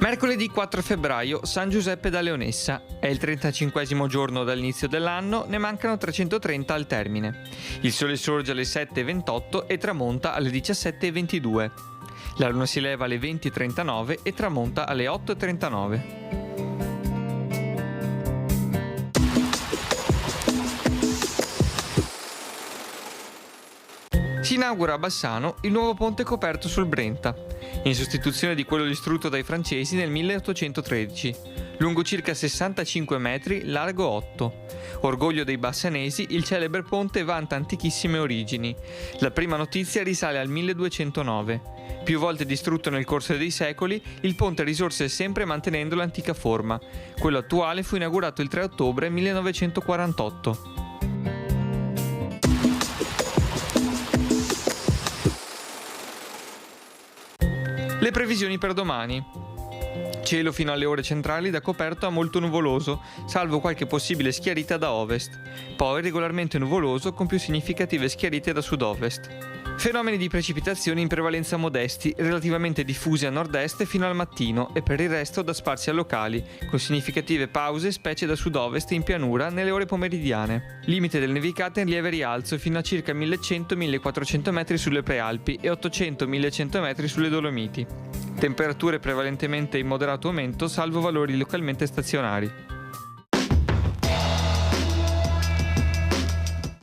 Mercoledì 4 febbraio, San Giuseppe da Leonessa. È il 35esimo giorno dall'inizio dell'anno, ne mancano 330 al termine. Il sole sorge alle 7:28 e tramonta alle 17:22. La luna si leva alle 20:39 e tramonta alle 8:39. Si inaugura a Bassano il nuovo ponte coperto sul Brenta, in sostituzione di quello distrutto dai francesi nel 1813, lungo circa 65 metri, largo 8. Orgoglio dei bassanesi, il celebre ponte vanta antichissime origini. La prima notizia risale al 1209. Più volte distrutto nel corso dei secoli, il ponte risorse sempre mantenendo l'antica forma. Quello attuale fu inaugurato il 3 ottobre 1948. Le previsioni per domani. Cielo fino alle ore centrali da coperto a molto nuvoloso, salvo qualche possibile schiarita da ovest. Poi regolarmente nuvoloso con più significative schiarite da sud-ovest. Fenomeni di precipitazioni in prevalenza modesti, relativamente diffusi a nord-est fino al mattino e per il resto da sparsi a locali, con significative pause specie da sud-ovest in pianura nelle ore pomeridiane. Limite del nevicato in lieve rialzo fino a circa 1100-1400 metri sulle prealpi e 800-1100 metri sulle Dolomiti. Temperature prevalentemente in moderato aumento, salvo valori localmente stazionari.